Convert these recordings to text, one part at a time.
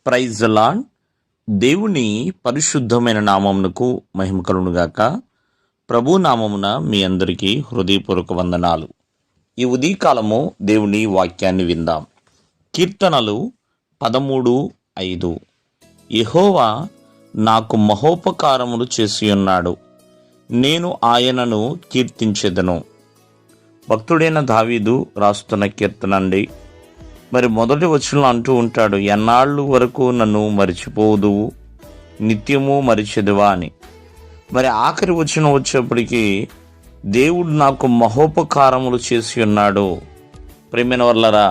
Praise the lord. దేవుని పరిశుద్ధమైన నామమునకు మహిమ కలుగునుగాక. ప్రభు నామమున మీ అందరికీ హృదయపూర్వక వందనాలు. ఈ ఉదయకాలము దేవుని వాక్యాన్ని విందాం. కీర్తనలు 13:5. యెహోవా నాకు మహోపకారములు చేసి ఉన్నాడు, నేను ఆయనను కీర్తించెదను. భక్తుడైన దావీదు రాస్తున్న కీర్తన అండి. మరి మొదటి వచనంలో అంటూ ఉంటాడు, ఎన్నాళ్ళు వరకు నన్ను మరిచిపోదువు, నిత్యము మరిచెదువా అని. మరి ఆఖరి వచనం వచ్చేప్పటికీ దేవుడు నాకు మహోపకారములు చేసి ఉన్నాడు. ప్రియమైన వాళ్ళరా,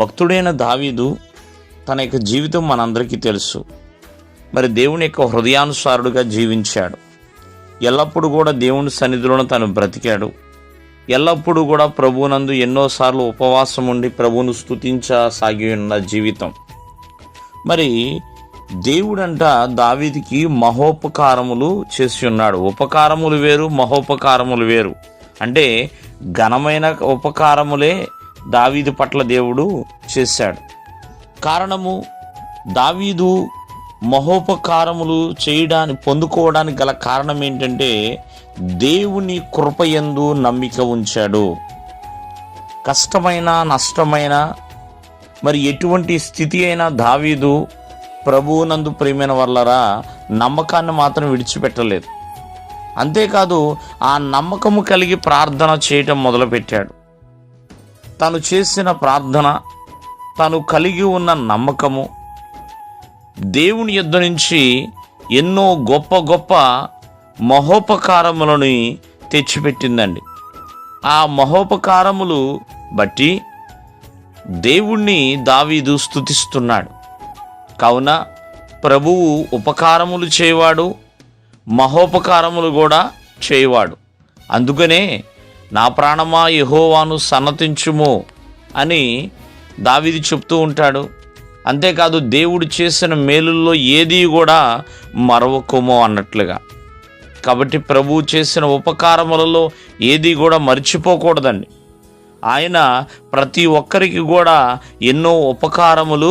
భక్తుడైన దావీదు తన యొక్క జీవితం మనందరికీ తెలుసు. మరి దేవుని యొక్క హృదయానుసారుడుగా జీవించాడు. ఎల్లప్పుడూ కూడా దేవుని సన్నిధిలోనే తను బ్రతికాడు. ఎల్లప్పుడూ కూడా ప్రభువునందు ఎన్నోసార్లు ఉపవాసం ఉండి ప్రభువును స్తుతించసాగి ఉన్న జీవితం. మరి దేవుడంట దావీదుకి మహోపకారములు చేసి ఉన్నాడు. ఉపకారములు వేరు, మహోపకారములు వేరు. అంటే ఘనమైన ఉపకారములే దావీదు పట్ల దేవుడు చేశాడు. కారణము, దావీదు మహోపకారములు పొందుకోవడానికి గల కారణం ఏంటంటే దేవుని కృపయందు నమ్మిక ఉంచాడు. కష్టమైన, నష్టమైన, మరి ఎటువంటి స్థితి అయినా దావీదు ప్రభువునందు ప్రియమైన వాళ్ళరా నమ్మకాన్ని మాత్రం విడిచిపెట్టలేదు. అంతేకాదు, ఆ నమ్మకము కలిగి ప్రార్థన చేయటం మొదలుపెట్టాడు. తను చేసిన ప్రార్థన, తను కలిగి ఉన్న నమ్మకము దేవుని యొద్ద నుంచి ఎన్నో గొప్ప గొప్ప మహోపకారములను తెచ్చిపెట్టిందండి. ఆ మహోపకారములు బట్టి దేవుణ్ణి దావీదు స్తుతిస్తున్నాడు. కావున ప్రభువు ఉపకారములు చేయవాడు, మహోపకారములు కూడా చేయవాడు. అందుకనే నా ప్రాణమా యెహోవాను సన్నతించుము అని దావీదు చెప్తూ ఉంటాడు. అంతేకాదు, దేవుడు చేసిన మేలుల్లో ఏది కూడా మరవకుమో అన్నట్లుగా. కాబట్టి ప్రభువు చేసిన ఉపకారములలో ఏది కూడా మర్చిపోకూడదండి. ఆయన ప్రతి ఒక్కరికి కూడా ఎన్నో ఉపకారములు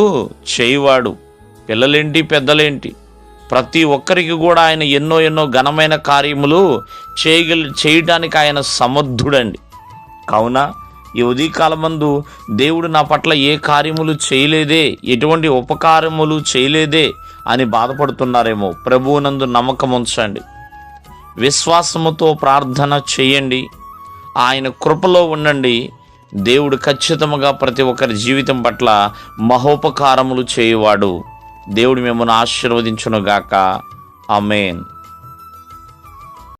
చేయవాడు. పిల్లలేంటి, పెద్దలేంటి, ప్రతి ఒక్కరికి కూడా ఆయన ఎన్నో ఎన్నో ఘనమైన కార్యములు చేయడానికి ఆయన సమర్థుడండి. కావున ఈ ఉదయకాలమందు దేవుడు నా పట్ల ఏ కార్యములు చేయలేదే, ఎటువంటి ఉపకారములు చేయలేదే అని బాధపడుతున్నారేమో, ప్రభువునందు నమ్మకం ఉంచండి. విశ్వాసముతో ప్రార్థన చేయండి. ఆయన కృపలో ఉండండి. దేవుడు ఖచ్చితంగా ప్రతి ఒక్కరి జీవితం పట్ల మహోపకారములు చేయవాడు. దేవుడు మిమ్మల్ని ఆశీర్వదించునుగాక. ఆమేన్.